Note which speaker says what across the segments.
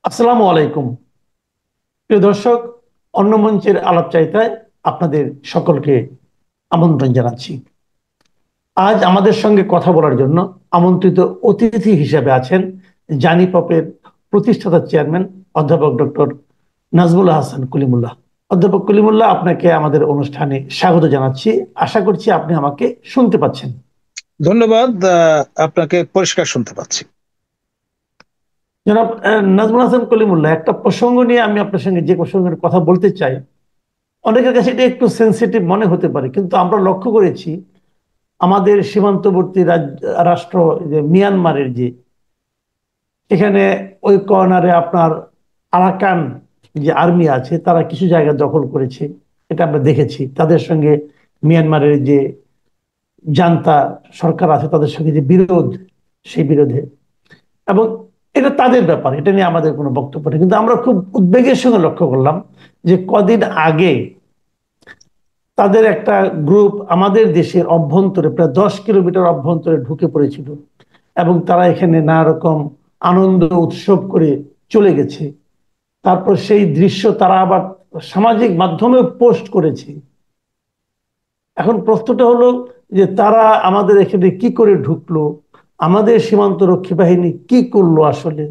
Speaker 1: আসসালামু আলাইকুম। প্রিয় দর্শক, অন্য মঞ্চের আলাপচারিতায় আপনাদের সকলকে আমন্ত্রণ জানাচ্ছি। আজ আমাদের সঙ্গে কথা বলার জন্য আমন্ত্রিত অতিথি হিসেবে আছেন জানি পপের প্রতিষ্ঠাতা চেয়ারম্যান অধ্যাপক ডক্টর নাজমুল হাসান কলিমুল্লাহ। অধ্যাপক কলিমুল্লাহ, আপনাকে আমাদের অনুষ্ঠানে স্বাগত জানাচ্ছি। আশা করছি আপনি আমাকে শুনতে পাচ্ছেন।
Speaker 2: ধন্যবাদ। আপনাকে পরিষ্কার শুনতে পাচ্ছি।
Speaker 1: জনাব নাজমুল হাসান কলিমুল্লাহ, একটা প্রসঙ্গ নিয়ে আমি আপনার সঙ্গে যে প্রসঙ্গের কথা বলতে চাই, অনেকের কাছে এটা একটু সেন্সিটিভ মনে হতে পারে, কিন্তু আমরা লক্ষ্য করেছি আমাদের সীমান্তবর্তী রাষ্ট্র যে মিয়ানমারের যে এখানে ওই কর্নারে আপনার আরাকান যে আর্মি আছে তারা কিছু জায়গা দখল করেছে। এটা আমরা দেখেছি। তাদের সঙ্গে মিয়ানমারের যে জান্তা সরকার আছে তাদের সঙ্গে যে বিরোধ, সেই বিরোধে, এবং এটা তাদের ব্যাপার, এটা নিয়ে আমাদের কোনো বক্তব্য নেই। কিন্তু আমরা খুব উদ্বেগের সঙ্গে লক্ষ্য করলাম যে কদিন আগে তাদের একটা গ্রুপ আমাদের দেশের অভ্যন্তরে প্রায় 10 কিলোমিটার অভ্যন্তরে ঢুকে পড়েছিল এবং তারা এখানে নানা রকম আনন্দ উৎসব করে চলে গেছে। তারপর সেই দৃশ্য তারা আবার সামাজিক মাধ্যমে পোস্ট করেছে। এখন প্রশ্নটা হলো যে তারা আমাদের এখানে কি করে ঢুকলো, আমাদের সীমান্ত রক্ষী বাহিনী কি করলো আসলে।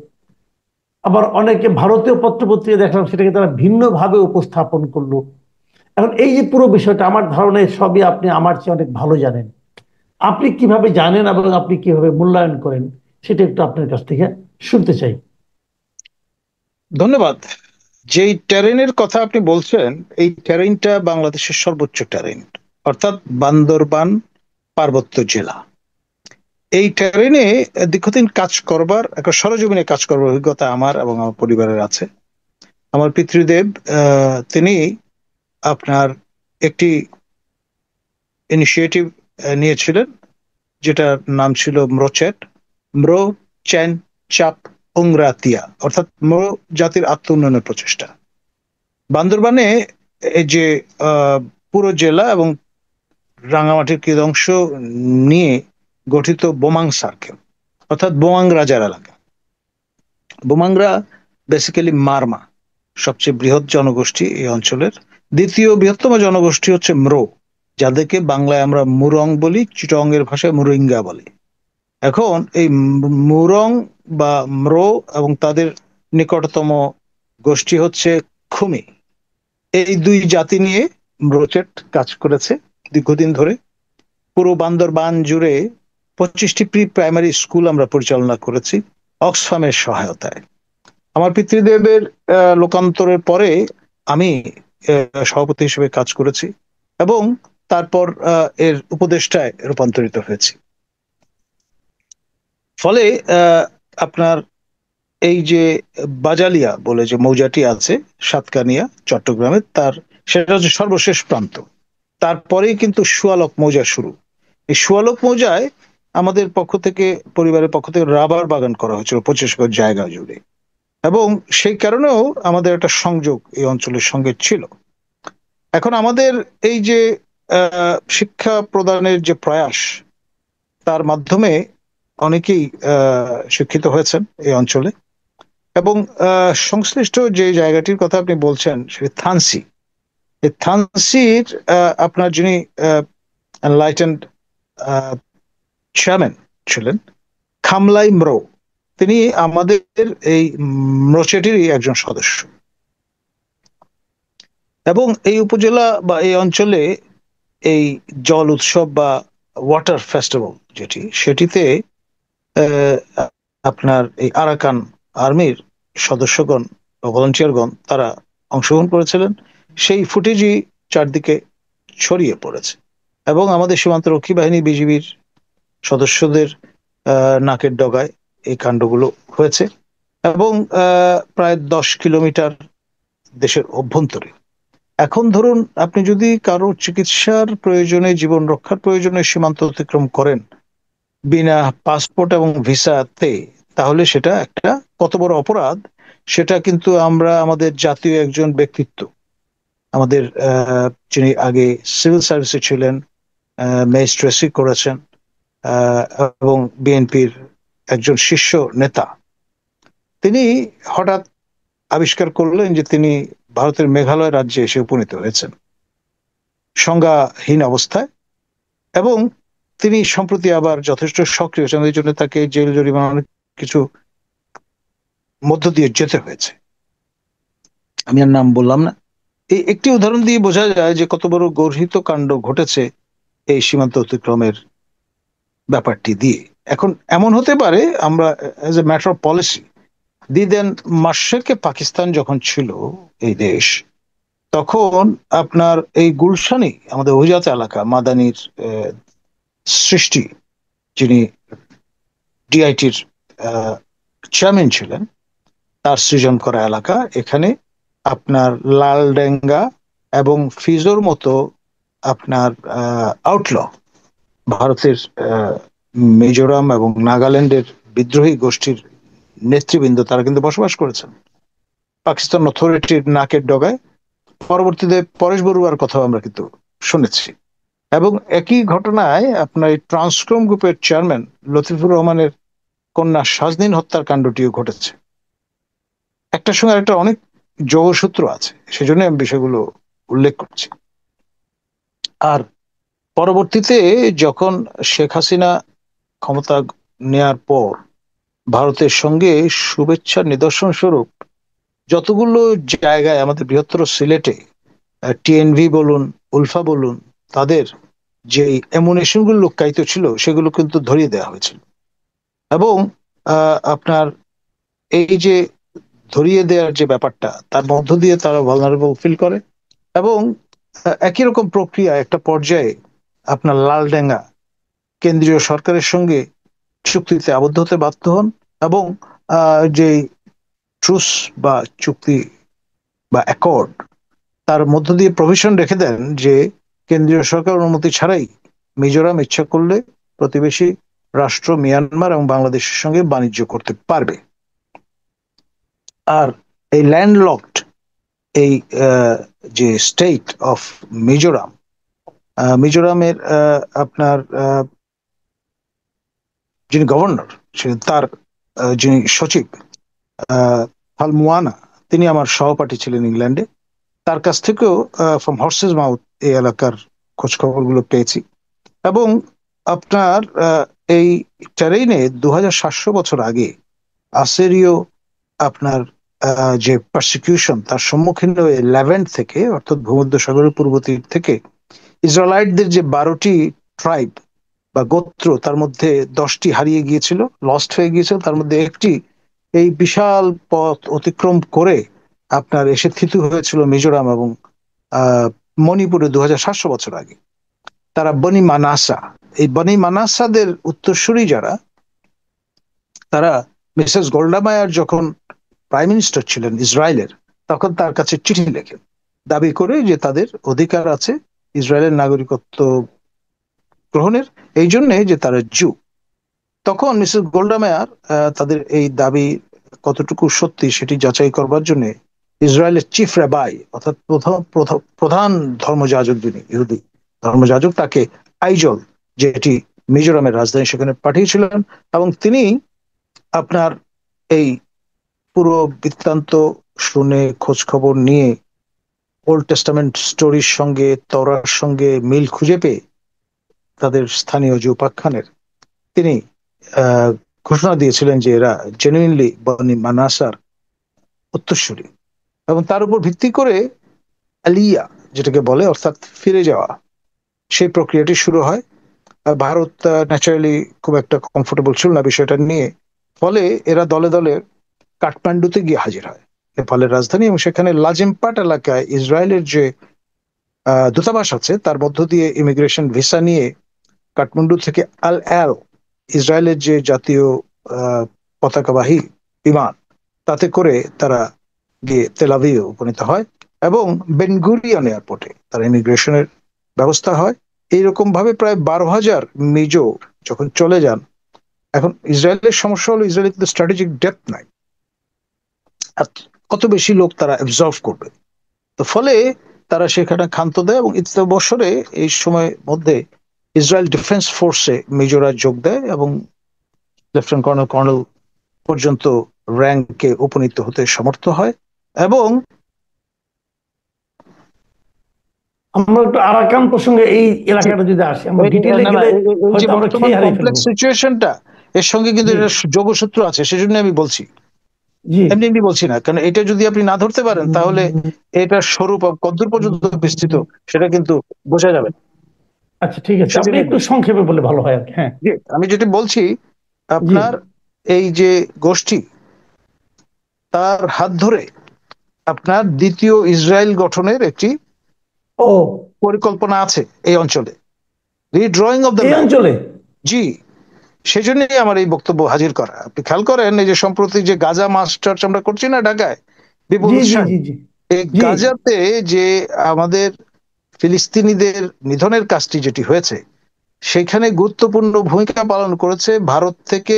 Speaker 1: আবার অনেকে ভারতীয় পত্রপত্রিকা দেখলাম সেটাকে তারা ভিন্নভাবে উপস্থাপন করলো। এখন এই যে পুরো বিষয়টা, আমার ধারণায় সবই আপনি আমার চেয়ে অনেক ভালো জানেন। আপনি কিভাবে জানেন এবং আপনি কিভাবে মূল্যায়ন করেন, সেটা একটু আপনার কাছ থেকে শুনতে চাই।
Speaker 2: ধন্যবাদ। যেই টেরেনের কথা আপনি বলছেন, এই টেরেনটা বাংলাদেশের সর্বোচ্চ টেরেন, অর্থাৎ বান্দরবান পার্বত্য জেলা। এই টেরেনে দীর্ঘদিন কাজ করবার, একটা সরজমিনে কাজ করবার অভিজ্ঞতা আমার এবং আমার পরিবারের আছে। আমার পিতৃদেব তিনি আপনার একটি ইনিশিয়েটিভ নিয়েছিলেন, যেটার নাম ছিল ম্রোচেট, ম্রো চ্যান চাপ ওংরাতিয়া, অর্থাৎ ম্রো জাতির আত্ম উন্নয়নের প্রচেষ্টা। বান্দরবানে এই যে আহ, পুরো জেলা এবং রাঙামাটির কিছু অংশ নিয়ে গঠিত বোমাং সার্কেল, অর্থাৎ বোমাং রাজার এলাকা। বোমাংরা বেসিক্যালি মারমা, সবচেয়ে বৃহৎ জনগোষ্ঠী এই অঞ্চলের। দ্বিতীয় বৃহত্তম জনগোষ্ঠী হচ্ছে ম্রো, যাদেরকে বাংলায় আমরা মুরং বলি, চিটং এর ভাষায় মুরিঙ্গা বলি। এখন এই মুরং বা ম্রো এবং তাদের নিকটতম গোষ্ঠী হচ্ছে খুমি, এই দুই জাতি নিয়ে ব্রোচেট কাজ করেছে দীর্ঘদিন ধরে। পুরো বান্দরবান জুড়ে 25টি প্রি প্রাইমারি স্কুল আমরা পরিচালনা করেছি অক্সফামের সহায়তায়। আমার পিতৃদেবের লোকান্তরের পরে আমি সভাপতি হিসেবে কাজ করেছি এবং তারপর এর উপদেষ্টায় রূপান্তরিত হয়েছি। ফলে আপনার এই যে বাজালিয়া বলে যে মৌজাটি আছে সাতকানিয়া চট্টগ্রামে, তার সেটা হচ্ছে সর্বশেষ প্রান্ত। তারপরেই কিন্তু সুয়ালক মৌজা শুরু। এই সুয়ালক মৌজায় আমাদের পক্ষ থেকে, পরিবারের পক্ষ থেকে রাবার বাগান করা হয়েছিল 25 একর জায়গা জুড়ে, এবং সেই কারণেও আমাদের একটা সংযোগ এই অঞ্চলের সঙ্গে ছিল। এখন আমাদের এই যে শিক্ষা প্রদানের যে প্রয়াস, তার মাধ্যমে অনেকেই শিক্ষিত হয়েছেন এই অঞ্চলে। এবং সংশ্লিষ্ট যে জায়গাটির কথা আপনি বলছেন সেটি থানসি। এই থানসির আপনার যিনি এনলাইটেন্ড চেয়ারম্যান ছিলেন, খামলাই ম্রো, তিনি আমাদের এই ম্রোচেটিরই একজন সদস্য। এবং এই উপজেলা বা এই অঞ্চলে এই জল উৎসব বা ওয়াটার ফেস্টিভ্যাল যেটি, সেটিতে আহ, আপনার এই আরাকান আর্মির সদস্যগণ বা ভলান্টিয়ারগণ তারা অংশগ্রহণ করেছিলেন। সেই ফুটেজই চারদিকে ছড়িয়ে পড়েছে এবং আমাদের সীমান্ত রক্ষী বাহিনী বিজিবির সদস্যদের নাকের ডগায় এই কাণ্ডগুলো হয়েছে। এবং প্রায় 10 কিলোমিটার দেশের অভ্যন্তরে। এখন ধরুন, আপনি যদি কারো চিকিৎসার প্রয়োজনে, জীবন রক্ষার প্রয়োজনে সীমান্ত অতিক্রম করেন বিনা পাসপোর্ট এবং ভিসাতে, তাহলে সেটা একটা কত বড় অপরাধ, সেটা কিন্তু আমরা আমাদের জাতীয় একজন ব্যক্তিত্ব, আমাদের যিনি আগে সিভিল সার্ভিসে ছিলেন, ম্যাজিস্ট্রেসি করেছেন, আহ, এবং বিএনপির একজন শীর্ষ নেতা, তিনি হঠাৎ আবিষ্কার করলেন যে তিনি ভারতের মেঘালয় রাজ্যে এসে উপনীত হয়েছেন সংজ্ঞাহীন অবস্থায়, এবং তিনি সম্প্রতি আবার যথেষ্ট সক্রিয় হয়েছেন, এই জন্য তাকে জেল জরিমানা অনেক কিছু মধ্য দিয়ে যেতে হয়েছে। আমি আর নাম বললাম না। এই একটি উদাহরণ দিয়ে বোঝা যায় যে কত বড় গর্হিত কাণ্ড ঘটেছে এই সীমান্ত অতিক্রমের ব্যাপারটি দিয়ে। এখন এমন হতে পারে আমরা as a matter of policy, দিদেন মাশরেকে পাকিস্তান যখন ছিল এই দেশ, তখন আপনার এই গুলশানি আমাদের অভিজাত এলাকা মাদানির সৃষ্টি, যিনি ডিআইটির চেয়ারম্যান ছিলেন, তার সৃজন করা এলাকা। এখানে আপনার লালডেঙ্গা এবং ফিজোর মতো আপনার আউটল ভারতের মিজোরাম এবং নাগাল্যান্ডের বিদ্রোহী গোষ্ঠীর নেতৃবৃন্দ তারা কিন্তু বসবাস করেছেন পাকিস্তান অথরিটির নাকের ডগায়। পরবর্তীতে পরেশ বড়ুয়ার কথাও আমরা কিন্তু শুনেছি। এবং একই ঘটনায় আপনার এই ট্রান্সকম গ্রুপের চেয়ারম্যান লতিফুর রহমানের কন্যা সাজনীন হত্যার কাণ্ডটিও ঘটেছে। একটার সঙ্গে একটা অনেক যোগসূত্র আছে, সেজন্য আমি বিষয়গুলো উল্লেখ করছি। আর পরবর্তীতে যখন শেখ হাসিনা ক্ষমতা নেয়ার পর ভারতের সঙ্গে শুভেচ্ছার নিদর্শন স্বরূপ যতগুলো জায়গায় আমাদের বৃহত্তর সিলেটে টিএনভি বলুন, উলফা বলুন, তাদের যে অ্যামুনেশন গুলো লুক্কায়িত ছিল সেগুলো কিন্তু ধরিয়ে দেওয়া হয়েছিল। এবং আপনার এই যে ধরিয়ে দেওয়ার যে ব্যাপারটা, তার মধ্য দিয়ে তারা ভালনারেবল ফিল করে। এবং একই রকম প্রক্রিয়া একটা পর্যায়ে আপনার লালডেঙ্গা কেন্দ্রীয় সরকারের সঙ্গে চুক্তিতে আবদ্ধ হতে বাধ্য হন, এবং যে ট্রুস বা চুক্তি বা অ্যাকর্ড, তার মধ্য দিয়ে প্রভিশন রেখে দেন যে কেন্দ্রীয় সরকার অনুমতি ছাড়াই মিজোরাম ইচ্ছা করলে প্রতিবেশী রাষ্ট্র মিয়ানমার এবং বাংলাদেশের সঙ্গে বাণিজ্য করতে পারবে। আর এই ল্যান্ডলকড এই যে স্টেট অফ মিজোরাম, মিজোরামের আপনার যিনি গভর্নর ছিলেন, তার যিনি সচিব ফালমুয়ানা, তিনি আমার সহপাঠী ছিলেন ইংল্যান্ডে। তার কাছ থেকেও ফ্রম হর্সেস মাউথ এই এলাকার খোঁজ খবরগুলো পেয়েছি। এবং আপনার এই টেরেইনে 2700 বছর আগে আসেরীয় আপনার যে পারসিকিউশন, তার সম্মুখীন হয়ে লেভেন্ট থেকে, অর্থাৎ ভূমধ্য সাগরের পূর্ব তীর থেকে ইসরায়েলাইটদের যে 12টি ট্রাইব বা গোত্র, তার মধ্যে 10টি হারিয়ে গিয়েছিল, লস্ট হয়ে গিয়েছিল। তার মধ্যে একটি এই বিশাল পথ অতিক্রম করে আপনার এসে থিতু হয়েছিল মিজোরাম এবং মণিপুরে 2700 বছর আগে। তারা বনি মানাসা, এই বনি মানাসাদের উত্তরসূরি যারা, তারা মিসেস গোল্ডা মায়ার যখন প্রাইম মিনিস্টার ছিলেন ইসরায়েলের, তখন তার কাছে চিঠি লেখেন দাবি করে যে তাদের অধিকার আছে ইসরায়েলের নাগরিকত্ব গ্রহণের, এই জন্যে যে তারা জু। তখন মিসেস গোল্ডা মেয়ার তাদের এই দাবি কতটুকু সত্যি সেটি যাচাই করবার জন্য ইসরায়েলের চিফ রেবাই, অর্থাৎ প্রধান ধর্মযাজক, যিনি ইহুদি ধর্মযাজক, তাকে আইজল, যেটি মিজোরামের রাজধানী, সেখানে পাঠিয়েছিলেন। এবং তিনি আপনার এই পুরো বৃত্তান্ত শুনে খোঁজ খবর নিয়ে ওল্ড টেস্টামেন্ট স্টোরির সঙ্গে, তওরার সঙ্গে মিল খুঁজে পেয়ে তাদের স্থানীয় যে উপাখ্যানের, তিনি ঘোষণা দিয়েছিলেন যে এরা জেনুইনলি বনি মানাসার উত্তরসূরি। এবং তার উপর ভিত্তি করে আলিয়া, যেটাকে বলে, অর্থাৎ ফিরে যাওয়া, সেই প্রক্রিয়াটি শুরু হয়। ভারত ন্যাচারালি খুব একটা কমফোর্টেবল ছিল না বিষয়টা নিয়ে, ফলে এরা দলে দলে কাঠমান্ডুতে গিয়ে হাজির হয়, নেপালের রাজধানী। এবং সেখানে লাজেমপাট এলাকায় ইসরায়েলের যে দূতাবাস আছে, তার মধ্য দিয়ে ইমিগ্রেশন ভিসা নিয়ে কাঠমান্ডু থেকে আল এল, ইসরায়েলের যে জাতীয় পতাকাবাহী বিমান, তাতে করে তারা গিয়ে তেল আভিভে উপনীত হয়। এবং বেন গুরিয়ন এয়ারপোর্টে তারা ইমিগ্রেশনের ব্যবস্থা হয়। এইরকম ভাবে প্রায় 12,000 মিজো যখন চলে যান। এখন ইসরায়েলের সমস্যা হলো ইসরায়েলের কিন্তু স্ট্র্যাটেজিক ডেপথ নাই, কত বেশি লোক তারা অ্যাবজর্ভ করবে। তো ফলে তারা সেখানে ক্ষান্ত দেয়। এবং ইতনা বছরে এই সময় মধ্যে ইসরায়েল ডিফেন্স ফোর্সে মেজররা যোগ দেয় এবং লেফটেন্যান্ট কর্নেল পর্যন্ত র্যাঙ্কে উপনীত হতে সমর্থ হয়। এবং
Speaker 1: আমরা একটু আরাকান প্রসঙ্গে এই এলাকাটা যদি আসি, আমরা ডিটেইলে
Speaker 2: না না
Speaker 1: গেলে
Speaker 2: এই যে
Speaker 1: হয়তো আমরা
Speaker 2: বর্তমান
Speaker 1: খেয়ে হারিয়ে
Speaker 2: কমপ্লেক্স
Speaker 1: ফেলবো।
Speaker 2: সিচুয়েশনটা, এর সঙ্গে কিন্তু
Speaker 1: জি
Speaker 2: এটা যোগসূত্র আছে, সেজন্য আমি বলছি।
Speaker 1: জি।
Speaker 2: এমনি এমনি বলছি না, কারণ এটা যদি আপনি না ধরতে পারেন তাহলে এটার স্বরূপ কতদূর পর্যন্ত বিস্তৃত সেটা কিন্তু বোঝা যাবে না।
Speaker 1: আচ্ছা ঠিক আছে, আপনি
Speaker 2: সুবিধা
Speaker 1: একটু
Speaker 2: নেই।
Speaker 1: সংক্ষেপে বলে ভালো হয় আর কি। হ্যাঁ।
Speaker 2: জি, আমি যেটা বলছি,
Speaker 1: জি।
Speaker 2: আপনার এই যে গোষ্ঠী, তার হাত ধরে আপনার দ্বিতীয় ইসরায়েল গঠনের একটি
Speaker 1: ও,
Speaker 2: পরিকল্পনা আছে এই অঞ্চলে, রিড্রয়িং অফ দ্য
Speaker 1: এই
Speaker 2: ম্যাপ।
Speaker 1: অঞ্চলে?
Speaker 2: জি, সেজন্যই আমার এই বক্তব্য হাজির করা। আপনি খেয়াল করেন, এই যে সম্প্রতি যে গাজা মাস চার্চ আমরা করছি না ঢাকায় বিপুল
Speaker 1: জি জি
Speaker 2: উৎসাহে,
Speaker 1: জি জি
Speaker 2: এই
Speaker 1: জি
Speaker 2: গাজাতে যে আমাদের ফিলিস্তিনিদের নিধনের কাজটি যেটি হয়েছে, সেখানে গুরুত্বপূর্ণ ভূমিকা পালন করেছে ভারত থেকে,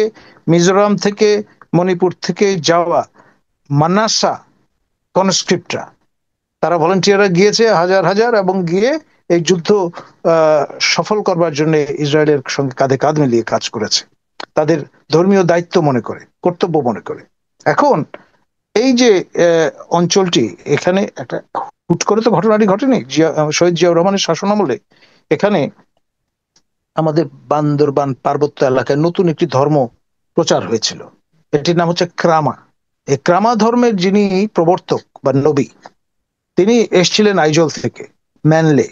Speaker 2: মিজোরাম থেকে, মণিপুর থেকে যাওয়া মানাসা কনস্ক্রিপ্টরা। তারা ভলান্টিয়াররা গিয়েছে হাজার হাজার, এবং গিয়ে এই যুদ্ধ আহ, সফল করবার জন্য ইসরায়েলের সঙ্গে কাঁধে কাঁধ মিলিয়ে কাজ করেছে, তাদের ধর্মীয় দায়িত্ব মনে করে, কর্তব্য মনে করে। এখন এই যে অঞ্চলটি, এখানে একটা হুট করে তো ঘটনাটি ঘটেনি। শহীদ জিয়াউর রহমানের শাসনামলে এখানে আমাদের বান্দরবান পার্বত্য এলাকায় নতুন একটি ধর্ম প্রচার হয়েছিল, এটির নাম হচ্ছে ক্রামা। এই ক্রামা ধর্মের যিনি প্রবর্তক বা নবী, তিনি এসছিলেন আইজল থেকে, ম্যানলে।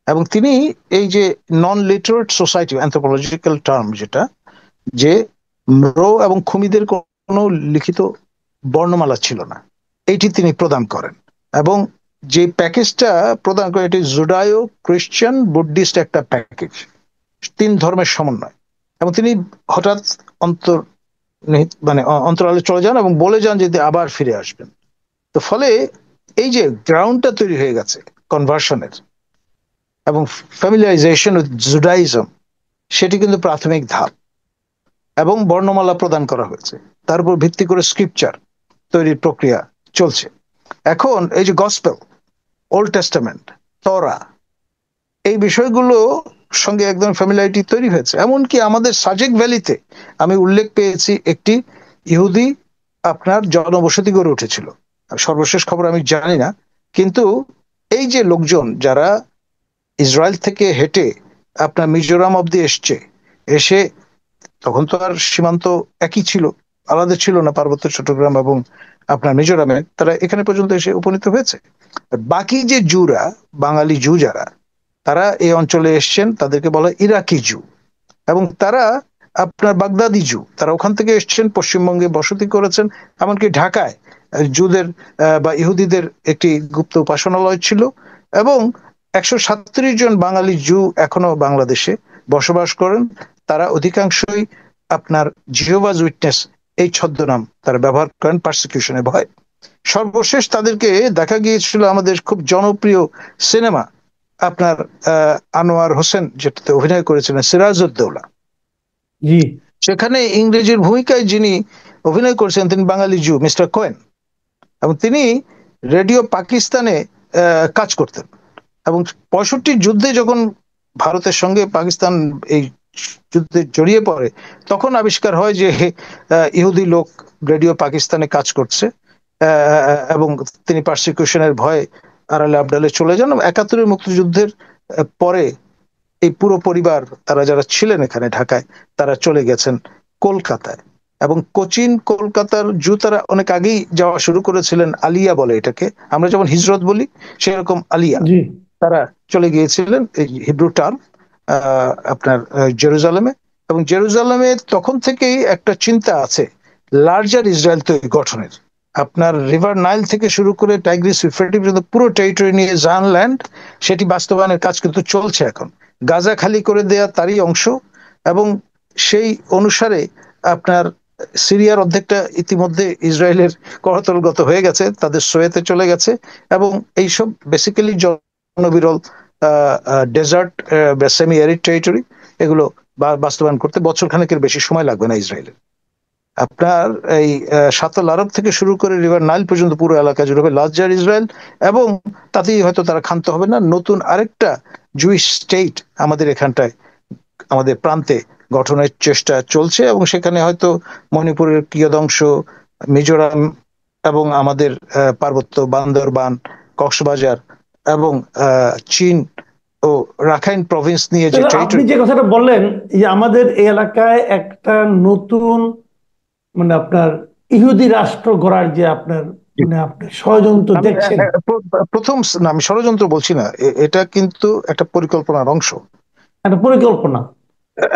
Speaker 2: এবং তিনি এই যে নন লিটারেট সোসাইটি, অ্যানথ্রোপোলজিক্যাল টার্ম যেটা, যে ম্রো এবং খুমিদের কোনো লিখিত বর্ণমালা ছিল না, এইটি তিনি প্রদান করেন। এবং যে প্যাকেজটা প্রদান করে, এটি জুডায়ো খ্রিস্টান বুদ্ধিস্ট একটা প্যাকেজ, তিন ধর্মের সমন্বয়। এবং তিনি হঠাৎ অন্তর মানে অন্তরালে চলে যান এবং বলে যান যে আবার ফিরে আসবেন। তো ফলে এই যে গ্রাউন্ডটা তৈরি হয়ে গেছে কনভার্সনের এবং ফ্যামিলিয়ারাইজেশন উইথ জুডাইজম, সেটি কিন্তু প্রাথমিক ধাপ। এবং বর্ণমালা প্রদান করা হয়েছে, তার উপর ভিত্তি করে স্ক্রিপচার তৈরির প্রক্রিয়া চলছে। এখন এই যে গসপেল, ওল্ড টেস্টামেন্ট, তরা, এই বিষয়গুলো সঙ্গে একদম ফ্যামিলিয়ারিটি তৈরি হয়েছে। এমনকি আমাদের সাজেক ভ্যালিতে আমি উল্লেখ পেয়েছি একটি ইহুদি আপনার জনবসতি গড়ে উঠেছিল। সর্বশেষ খবর আমি জানি না, কিন্তু এই যে লোকজন যারা ইসরায়েল থেকে হেঁটে আপনার মিজোরাম অব্দি এসছে, এসে, তখন তো আর সীমান্ত একই ছিল, আলাদা ছিল না পার্বত্য চট্টগ্রাম এবং আপনার মিজোরামে, তারা এখানে পর্যন্ত এসে উপনীত হয়েছে। বাকি যে জুরা, বাঙালি জু যারা, তারা এই অঞ্চলে এসছেন, তাদেরকে বলা হয় ইরাকি জু। এবং তারা আপনার বাগদাদি জু, তারা ওখান থেকে এসছেন, পশ্চিমবঙ্গে বসতি করেছেন। এমনকি ঢাকায় জুদের বা ইহুদিদের একটি গুপ্ত উপাসনালয় ছিল। এবং 137 জন বাঙালি জু এখনো বাংলাদেশে বসবাস করেন। তারা অধিকাংশই আপনার জিহোভাজ উইটনেস এই ছদ্মনাম তারা ব্যবহার করেন পারসিকিউশনের ভয়। সর্বশেষ তাদেরকে দেখা গিয়েছিল আমাদের খুব জনপ্রিয় সিনেমা আপনার আনোয়ার হোসেন যেটাতে অভিনয় করেছিলেন, সিরাজউদ্দৌলা।
Speaker 1: জি
Speaker 2: সেখানে ইংরেজির ভূমিকায় যিনি অভিনয় করেছেন তিনি বাঙালি জু, মিস্টার কোয়েন। এবং তিনি রেডিও পাকিস্তানে কাজ করতেন। এবং 65 যুদ্ধে যখন ভারতের সঙ্গে পাকিস্তান এই যুদ্ধে জড়িয়ে পড়ে, তখন আবিষ্কার হয় যে ইহুদি লোক রেডিও পাকিস্তানে কাজ করছে। এবং তিনি পারসিকিউশনের ভয়ে আড়ালে আবডালে চলে যান। 71-এর মুক্তিযুদ্ধের পরে এই পুরো পরিবার, তারা যারা ছিলেন এখানে ঢাকায়, তারা চলে গেছেন কলকাতায়। এবং কোচিন, কলকাতার জু তারা অনেক আগেই যাওয়া শুরু করেছিলেন, আলিয়া বলে এটাকে, আমরা যেমন হিজরত বলি সেরকম আলিয়া।
Speaker 1: জি
Speaker 2: তারা চলে গিয়েছিলেন এই হিব্রু টার্ম আপনার জেরুজালেমে। এবং জেরুজালেমে তখন থেকেই একটা চিন্তা আছে লার্জার ইসরায়েল তৈরি গঠনের। আপনার রিভার নাইল থেকে শুরু করে টাইগ্রিস ইউফ্রেটিস পর্যন্ত পুরো টেরিটরি নিয়ে জান ল্যান্ড, সেটি বাস্তবায়নের কাজ কিন্তু চলছে এখন। গাজা খালি করে দেয়া তারই অংশ। এবং সেই অনুসারে আপনার সিরিয়ার অর্ধেকটা ইতিমধ্যে ইসরায়েলের করতলগত হয়ে গেছে, তাদের সোয়েতে চলে গেছে। এবং এইসব বেসিক্যালি জনবিরল ডেজার্ট বা সেমি অ্যারিড টেরিটরি, এগুলো বাস্তবায়ন করতে বছর খানেকের বেশি সময় লাগবে না ইসরায়েলের। আপনার এই সাতল আরব থেকে শুরু করে রিভার নাইল পর্যন্ত পুরো এলাকা জুড়ে হবে লার্জার ইসরায়েল। এবং তাতেই হয়তো তারা ক্ষান্ত হবে না, নতুন আরেকটা জুইশ স্টেট আমাদের এখানটায়, আমাদের প্রান্তে গঠনের চেষ্টা চলছে। এবং সেখানে হয়তো মণিপুরের কিয়দংশ, মিজোরাম এবং আমাদের পার্বত্য বান্দরবান, কক্সবাজার এবং চীন ও রাখাইন প্রভিন্স নিয়ে যে
Speaker 1: তাহলে আপনি
Speaker 2: টেরিটরি।
Speaker 1: যে কথাটা বললেন যে আমাদের এই এলাকায় একটা নতুন মানে আপনার ইহুদি রাষ্ট্র গড়ার যে আপনার মানে আপনি ষড়যন্ত্র
Speaker 2: আমি
Speaker 1: দেখছেন,
Speaker 2: প্রথম না, আমি ষড়যন্ত্র বলছি না, এটা কিন্তু একটা পরিকল্পনার অংশ।
Speaker 1: একটা পরিকল্পনা।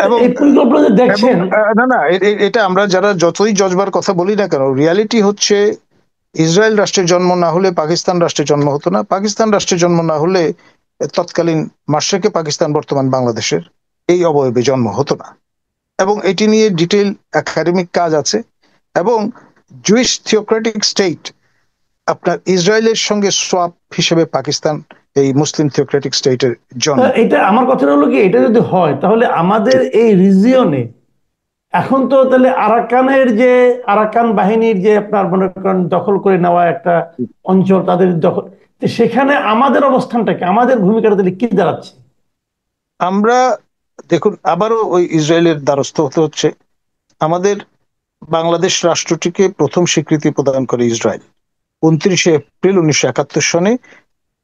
Speaker 2: এবং
Speaker 1: এই পরিকল্পনা যে
Speaker 2: এবং
Speaker 1: দেখছেন,
Speaker 2: না না, এটা আমরা যারা যতই জজবার কথা বলি না কেন, রিয়ালিটি হচ্ছে ইসরায়েল রাষ্ট্রের জন্ম না হলে পাকিস্তান রাষ্ট্রের জন্ম হতো না, পাকিস্তান রাষ্ট্রের জন্ম না হলে তৎকালীন মাশরেকে পাকিস্তান বর্তমান বাংলাদেশের এই অবয়বে জন্ম হতো না। এবং এটি নিয়ে ডিটেইল একাডেমিক কাজ আছে। এবং জুইশ থিওক্রেটিক স্টেট আপনার ইসরায়েলের সঙ্গে সোয়াপ হিসেবে পাকিস্তান এই মুসলিম থিওক্রেটিক স্টেটের
Speaker 1: তা
Speaker 2: জন্ম।
Speaker 1: এটা আমার কথা হলো কি, এটা যদি হয় তাহলে আমাদের এই রিজিয়নে এখন তো তাহলে আরাকানের যে আরাকান বাহিনীর যে আপনার মনে করেন দখল করে নেওয়া একটা অঞ্চল, তাদের দখল, তো সেখানে আমাদের অবস্থানটা কি, আমাদের ভূমিকাটা তাহলে কি দাঁড়াচ্ছে?
Speaker 2: আমরা দেখুন আবারও ওই ইসরায়েলের দ্বারস্থ হতে হচ্ছে। আমাদের বাংলাদেশ রাষ্ট্রটিকে প্রথম স্বীকৃতি প্রদান করে ইসরায়েল 29 এপ্রিল 1971 সনে।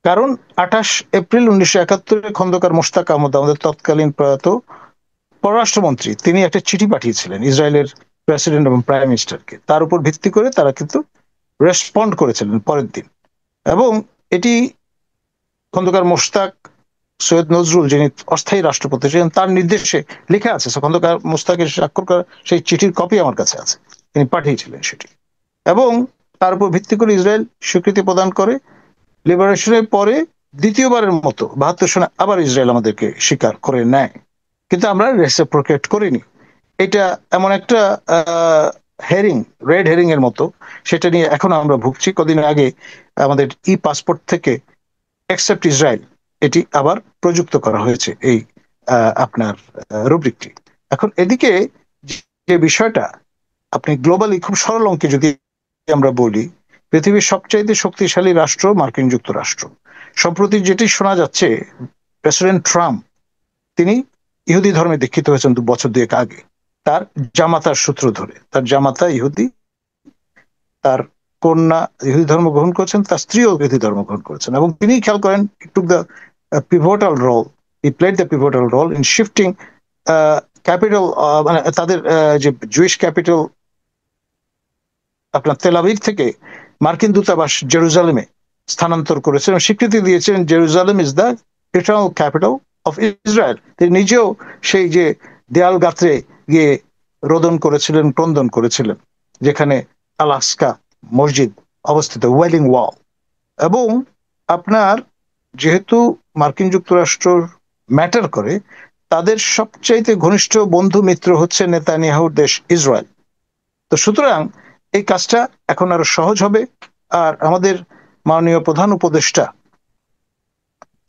Speaker 2: কারণ 28 এপ্রিল 1971 খন্দকার মোশতাক আহমদ, আমাদের তৎকালীন প্রয়াত পররাষ্ট্রমন্ত্রী, তিনি একটা চিঠি পাঠিয়েছিলেন ইসরায়েলের প্রেসিডেন্ট এবং প্রাইম মিনিস্টারকে। তার উপর ভিত্তি করে তারা কিন্তু রেসপন্ড করেছিলেন পরের দিন। এবং এটি খন্দকার মোশতাক সৈয়দ নজরুল, যিনি অস্থায়ী রাষ্ট্রপতি ছিলেন, তার নির্দেশে লেখা আছে। খন্দকার মোশতাকের স্বাক্ষর করা সেই চিঠির কপি আমার কাছে আছে, তিনি পাঠিয়েছিলেন সেটি। এবং তার উপর ভিত্তি করে ইসরায়েল স্বীকৃতি প্রদান করে। লিবারেশনের পরে দ্বিতীয়বারের মতো 72 সনে আবার ইসরায়েল আমাদেরকে স্বীকার করে নেয়, কিন্তু আমরা রেসিপ্রোকেট করিনি। এটা এমন একটা হেরিং, রেড হেরিং এর মতো, সেটা নিয়ে এখন আমরা ভুগছি। কদিন আগে আমাদের ই পাসপোর্ট থেকে অ্যাকসেপ্ট ইসরায়েল এটি আবার প্রযুক্ত করা হয়েছে এই আপনার রুব্রিকটি। এখন এদিকে যে বিষয়টা, আপনি গ্লোবালি খুব সরল অঙ্কে যদি আমরা বলি, পৃথিবীর সবচাইতে শক্তিশালী রাষ্ট্র মার্কিন যুক্তরাষ্ট্র। সম্প্রতি যেটি শোনা যাচ্ছে, প্রেসিডেন্ট ট্রাম্প তিনি ইহুদি ধর্মে দীক্ষিত হয়েছেন 2 বছর 2 আগে, তার জামাতার সূত্র ধরে। তার জামাতা ইহুদি, তার কন্যা ইহুদি ধর্ম গ্রহণ করেছেন, তার স্ত্রীও ইহুদি ধর্ম গ্রহণ করেছেন। এবং তিনি খেয়াল করেন, took the pivotal role, he played the pivotal role in shifting capital, মানে তাদের যে জুইশ ক্যাপিটাল আপনার তেল আবিব থেকে মার্কিন দূতাবাস জেরুজালেমে স্থানান্তর করেছেন এবং স্বীকৃতি দিয়েছেন Jerusalem is the eternal capital of Israel. তিনি নিজেও সেই যে দেয়াল গাত্রে গিয়ে রোদন করেছিলেন, ক্রন্দন করেছিলেন, যেখানে আলাস্কা মসজিদ অবস্থিত, ওয়েলিং ওয়াল। এবং আপনার যেহেতু মার্কিন যুক্তরাষ্ট্র ম্যাটার করে, তাদের সবচাইতে ঘনিষ্ঠ বন্ধু মিত্র হচ্ছে নেতানিয়াহুর দেশ ইসরায়েল। তো সুতরাং এই কাজটা এখন আরো সহজ হবে। আর আমাদের মাননীয় প্রধান উপদেষ্টা,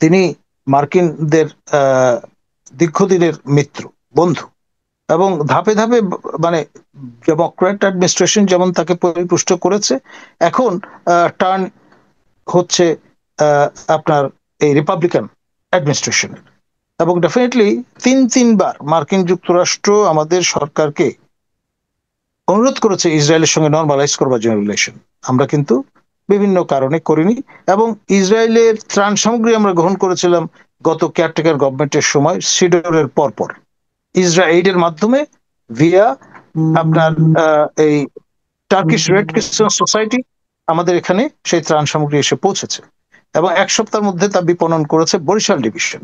Speaker 2: তিনি মার্কিনদের দীর্ঘদিনের মিত্র, বন্ধু। এবং ধাপে ধাপে মানে ডেমোক্র্যাট অ্যাডমিনিস্ট্রেশন যেমন তাকে পরিপুষ্ট করেছে, এখন টার্ন হচ্ছে আপনার এই রিপাবলিকান অ্যাডমিনিস্ট্রেশনের। এবং ডেফিনেটলি 3-3বার মার্কিন যুক্তরাষ্ট্র আমাদের সরকারকে অনুরোধ করেছে ইসরায়েলের সঙ্গে নর্মালাইজ করবার জন্য রিলেশন, আমরা কিন্তু বিভিন্ন কারণে করিনি। এবং ইসরায়েলের ত্রাণ সামগ্রী আমরা গ্রহণ করেছিলাম গত কেয়ারটেকার গভর্নমেন্টের সময়, সিডরের পরপর ইসরায়েলের মাধ্যমে ভিয়া আপনার এই টার্কিশ রেড ক্রিসেন্ট সোসাইটি আমাদের এখানে সেই ত্রাণ সামগ্রী এসে পৌঁছেছে। এবং 1 সপ্তাহের মধ্যে তা বিপণন করেছে বরিশাল ডিভিশন।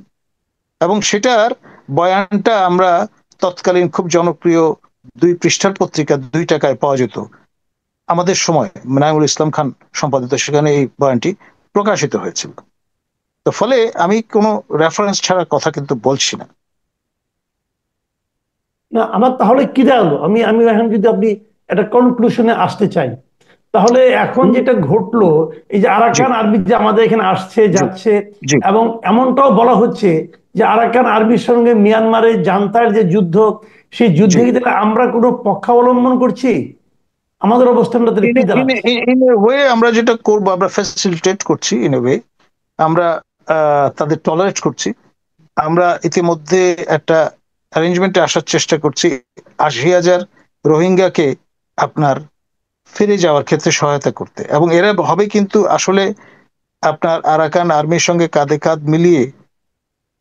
Speaker 2: এবং সেটার বয়ানটা আমরা তৎকালীন খুব জনপ্রিয় 2 পৃষ্ঠার পত্রিকা 2 টাকায় পাওয়া যেত, আমাদের সময় নাইমুল ইসলাম খান সম্পাদিত, সেখানে এই বয়ানটি প্রকাশিত হয়েছিল। তো ফলে আমি কোনো রেফারেন্স ছাড়া কথা কিন্তু বলছি না।
Speaker 1: না আমার তাহলে কি দাঁড়ালো, আমি আমি এখন যদি আপনি একটা কনক্লুশনে আসতে চাই, তাহলে এখন যেটা ঘটলো, এই যে
Speaker 2: জি
Speaker 1: আরাকান আর্মি যে আমাদের এখানে আসছে
Speaker 2: জি
Speaker 1: যাচ্ছে,
Speaker 2: জি
Speaker 1: এবং এমনটাও বলা হচ্ছে যে আরাকান আর্মির সঙ্গে মিয়ানমারের জান্তার যে যুদ্ধ, সেই
Speaker 2: জি
Speaker 1: যুদ্ধে কি তাহলে আমরা কোনো পক্ষাবলম্বন করছি? আমাদের অবস্থানটা তাহলে কি দাঁড়াচ্ছে?
Speaker 2: ইন এ ওয়ে আমরা যেটা করবো, আমরা ফ্যাসিলিটেট করছি। ইন এ ওয়ে আমরা তাদের টলারেট করছি। আমরা ইতিমধ্যে একটা অ্যারেঞ্জমেন্টে আসার চেষ্টা করছি। 80,000 রোহিঙ্গাকে আপনার ফিরে যাওয়ার ক্ষেত্রে সহায়তা করতে, এবং এরা হবে কিন্তু আসলে আপনার আরাকান আর্মির সঙ্গে কাঁধে কাঁধ মিলিয়ে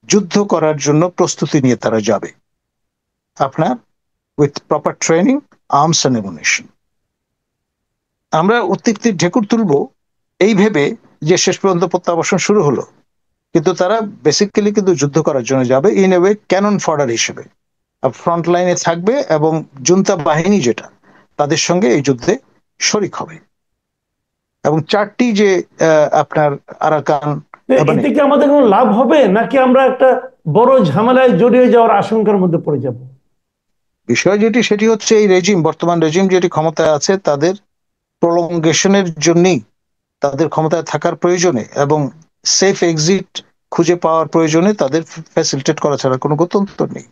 Speaker 2: যুদ্ধ করার জন্য প্রস্তুতি নিয়ে তারা যাবে, আপনার with proper training, arms and ammunition. আমরা উত্তেক্তির ঢেকুর তুলবো এই ভেবে যে শেষ পর্যন্ত প্রত্যাবাসন শুরু হলো, কিন্তু তারা বেসিক্যালি কিন্তু যুদ্ধ করার জন্য যাবে in a way cannon fodder হিসেবে, ফ্রন্ট লাইনে থাকবে এবং জুনতা বাহিনী যেটা তাদের সঙ্গে এই যুদ্ধে শরিক হবে। এবং চারটি যে আপনার আরাকান মানে
Speaker 1: এতে কি আমাদের কোনো লাভ হবে, নাকি আমরা একটা বড় ঝামেলায় জড়িয়ে যাওয়ার আশঙ্কার মধ্যে পড়ে যাব?
Speaker 2: বিষয় যেটি সেটি হচ্ছে এই রেজিম, বর্তমান রেজিম যেটি ক্ষমতায় আছে তাদের প্রলঙ্গেশনের জন্যই, তাদের ক্ষমতায় থাকার প্রয়োজনে এবং সেফ এক্সিট খুঁজে পাওয়ার প্রয়োজনে তাদের ফ্যাসিলিটেট করা ছাড়া কোনো গত্যন্তর নেই।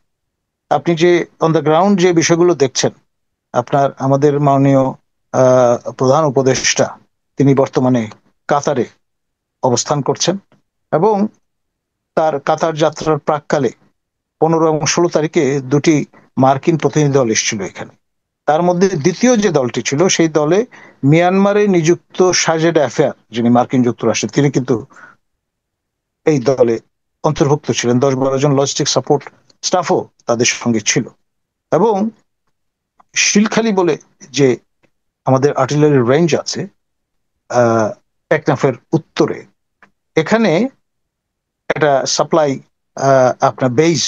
Speaker 2: আপনি যে অন দ্য গ্রাউন্ড যে বিষয়গুলো দেখছেন, আপনার আমাদের মাননীয় প্রধান উপদেষ্টা তিনি বর্তমানে কাতারে অবস্থান করছেন, এবং তার কাতার যাত্রার প্রাককালে 15 এবং 16 তারিখে দুটি মার্কিন প্রতিনিধি দল এসেছিল এখানে। তার মধ্যে দ্বিতীয় যে দলটি ছিল সেই দলে মিয়ানমারে নিযুক্ত সাজেদ অ্যাফেয়ার, যিনি মার্কিন যুক্তরাষ্ট্রে, তিনি কিন্তু এই দলে অন্তর্ভুক্ত ছিলেন। 10-12 জন লজিস্টিক সাপোর্ট স্টাফও তাদের সঙ্গে ছিল। এবং শিলখালি বলে যে আমাদের আর্টিলারি রেঞ্জ আছে টেকনাফের উত্তরে, এখানে একটা সাপ্লাই আপনার বেস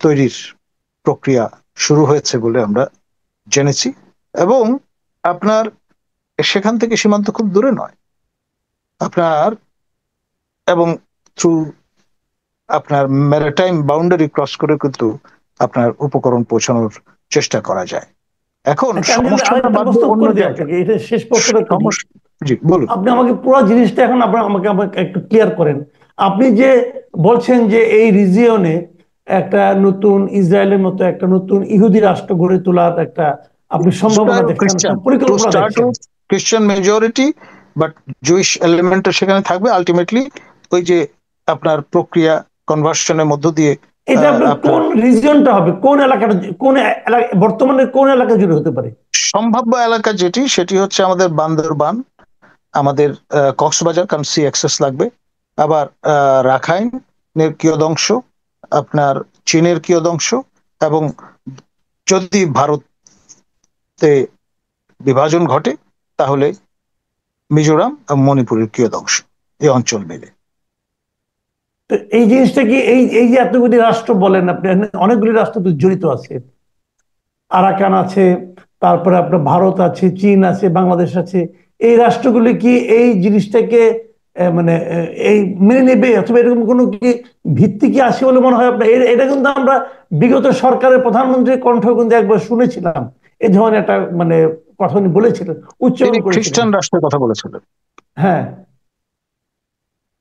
Speaker 2: তৈরির প্রক্রিয়া শুরু হয়েছে বলে আমরা জেনেছি। এবং আপনার সেখান থেকে সীমান্ত খুব দূরে নয় আপনার, এবং থ্রু আপনার ম্যারিটাইম বাউন্ডারি ক্রস করে কিন্তু আপনার উপকরণ পৌঁছানোর চেষ্টা করা যায়। এখন
Speaker 1: আচ্ছা, আমি যদি
Speaker 2: সমস্যাটা
Speaker 1: আরেকটা
Speaker 2: বাড়বে
Speaker 1: প্রশ্ন
Speaker 2: অন্য
Speaker 1: করে দিই
Speaker 2: জায়গায়।
Speaker 1: আপনাকে, এটা শেষ প্রশ্নটা করি।
Speaker 2: জি বলুন।
Speaker 1: আপনি আমাকে পুরো জিনিসটা এখন আপনার আমাকে আমাকে একটু ক্লিয়ার করেন। আপনি যে বলছেন যে এই রিজিয়নে একটা নতুন ইসরায়েলের মতো একটা নতুন ইহুদি রাষ্ট্র গড়ে তোলার একটা আপনি সম্ভাবনা দেখছেন, একটা
Speaker 2: টু
Speaker 1: পরিকল্পনা
Speaker 2: স্টার্ট
Speaker 1: দেখছেন।
Speaker 2: উইথ খ্রিস্টান মেজরিটি, বাট জুইশ এলিমেন্টও সেখানে থাকবে আলটিমেটলি। ওই যে আপনার প্রক্রিয়া কনভার্সনের মধ্য দিয়ে
Speaker 1: এটা আপনার
Speaker 2: আপনার
Speaker 1: কোন রিজিয়নটা হবে, কোন এলাকাটা, কোন এলাকা, বর্তমানে কোন এলাকা জুড়ে হতে পারে?
Speaker 2: সম্ভাব্য এলাকা যেটি সেটি হচ্ছে আমাদের বান্দরবান, আমাদের কক্সবাজার, কারণ সি অ্যাক্সেস লাগবে, আবার রাখাইনের কিয়দংশ, আপনার চীনের কিয়দংশ, এবং যদি ভারতে বিভাজন ঘটে তাহলে মিজোরাম এবং মণিপুরের কিয়দংশ, এই অঞ্চল মিলে।
Speaker 1: তো এই জিনিসটা কি, এই এই যে এতগুলি রাষ্ট্র বলেন আপনি, অনেকগুলি রাষ্ট্র তো জড়িত আছে। আরাকান আছে, তারপরে আপনার ভারত আছে, চীন আছে, বাংলাদেশ আছে। এই রাষ্ট্রগুলি কি এই জিনিসটাকে মানে এই মেনে নেবে, অথবা এরকম কোনো কি ভিত্তি কি আছে বলে মনে হয় আপনার? এটা কিন্তু আমরা বিগত সরকারের প্রধানমন্ত্রীর কণ্ঠ কিন্তু একবার শুনেছিলাম, এই ধরনের একটা মানে কথা উনি বলেছিলেন,
Speaker 2: তিনি
Speaker 1: উচ্চারণ করেছিলেন।
Speaker 2: খ্রিস্টান রাষ্ট্রের কথা বলেছিলেন,
Speaker 1: হ্যাঁ।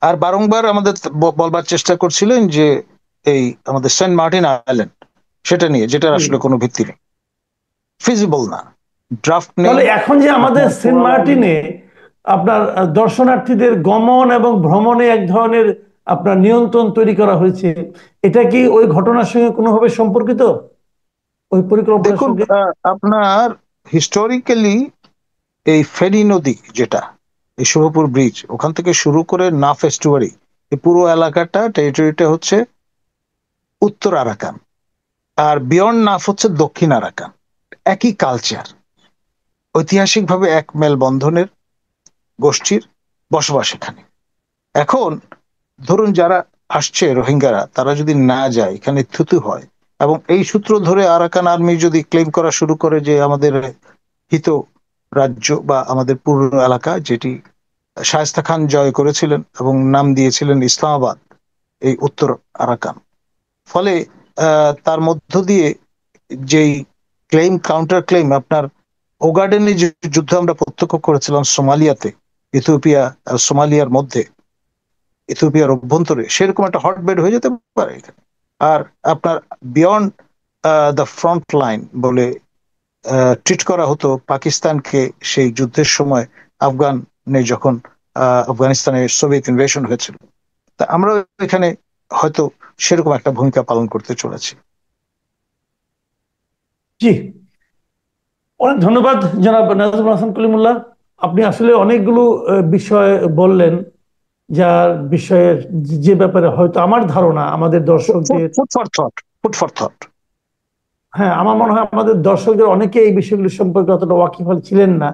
Speaker 2: আর বারংবার আমাদের বলবার চেষ্টা করছিলেন যে এই আমাদের সেন্ট মার্টিন আইল্যান্ড সেটা নিয়ে, যেটার
Speaker 1: জি।
Speaker 2: আসলে কোনো ভিত্তি নেই, ফিজিবল না, ড্রাফট নেই
Speaker 1: তাহলে এখন যে আমাদের
Speaker 2: আপনার
Speaker 1: সেন্ট মার্টিনে আপনার দর্শনার্থীদের গমন এবং ভ্রমণে এক ধরনের আপনার নিয়ন্ত্রণ তৈরি করা হয়েছে, এটা কি ওই ঘটনার সঙ্গে কোনোভাবে সম্পর্কিত, ওই পরিকল্পনার
Speaker 2: দেখুন
Speaker 1: সঙ্গে?
Speaker 2: আপনার হিস্টোরিক্যালি এই ফেনী নদী যেটা, এই শুভপুর ব্রিজ, ওখান থেকে শুরু করে নাফ এস্টুয়ারি, এই পুরো এলাকাটা টেরিটরিটা হচ্ছে উত্তর আরাকান, আর বিয়ন্ড নাফ হচ্ছে দক্ষিণ আরাকান। একই কালচার, ঐতিহাসিকভাবে এক মেলবন্ধনের গোষ্ঠীর বসবাস এখানে। এখন ধরুন যারা আসছে রোহিঙ্গারা, তারা যদি না যায়, এখানে থুতু হয়, এবং এই সূত্র ধরে আরাকান আর্মি যদি ক্লেম করা শুরু করে যে আমাদের হিত রাজ্য বা আমাদের পুরনো এলাকা, যেটি শায়েস্তা খান জয় করেছিলেন এবং নাম দিয়েছিলেন ইসলামাবাদ, এই উত্তর আরাকান, ফলে তার মধ্য দিয়ে যেই ক্লেম কাউন্টার ক্লেম, আপনার ওগাডেনে যে যুদ্ধ আমরা প্রত্যক্ষ করেছিলাম সোমালিয়াতে, ইথিওপিয়া আর সোমালিয়ার মধ্যে, ইথিওপিয়ার অভ্যন্তরে, সেরকম একটা হটবেড হয়ে যেতে পারে এখানে। আর আপনার বিয়ন্ড দ্য ফ্রন্ট লাইন বলে ট্রিট করা হতো পাকিস্তানকে সেই যুদ্ধের সময়, আফগানে যখন আফগানিস্তানে সোভিয়েত ইনভেশন হয়েছিল। তা আমরা এখানে হয়তো সেরকম একটা ভূমিকা পালন করতে চলেছি।
Speaker 1: জি। অনেক ধন্যবাদ জনাব নাজমুল হাসান কলিমুল্লাহ। আপনি আসলে অনেকগুলো বিষয় বললেন, যার বিষয়ে যে ব্যাপারে হয়তো আমার ধারণা আমাদের দর্শকদের,
Speaker 2: food for thought, food for thought.
Speaker 1: হ্যাঁ আমার মনে হয় আমাদের দর্শকদের অনেকে এই বিষয়গুলি সম্পর্কে অতটা ওয়াকিবহাল ছিলেন না,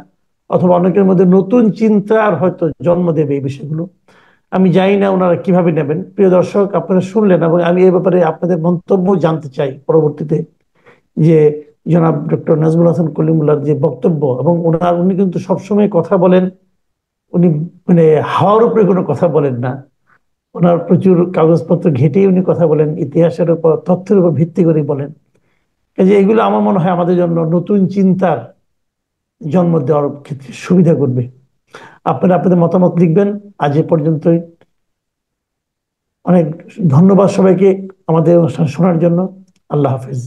Speaker 1: অথবা অনেকের মধ্যে নতুন চিন্তার হয়তো জন্ম দেবে এই বিষয়গুলো। আমি জানি না ওনারা কিভাবে নেবেন। প্রিয় দর্শক, আপনারা শুনলেন, এবং আমি এই ব্যাপারে আপনাদের মন্তব্য জানতে চাই পরবর্তীতে, যে জনাব ডক্টর নাজমুল হাসান কলিমুল্লাহর যে বক্তব্য, এবং উনি কিন্তু সবসময় কথা বলেন, উনি মানে হাওয়ার উপরে কোনো কথা বলেন না। ওনার প্রচুর কাগজপত্র ঘেটেই উনি কথা বলেন, ইতিহাসের উপর, তথ্যের উপর ভিত্তি করে বলেন। কাজে এগুলো আমার মনে হয় আমাদের জন্য নতুন চিন্তার জন্ম দেওয়ার ক্ষেত্রে সুবিধা করবে। আপনারা আপনাদের মতামত লিখবেন। আজ এ পর্যন্তই। অনেক ধন্যবাদ সবাইকে আমাদের অনুষ্ঠান শোনার জন্য। আল্লাহ হাফিজ।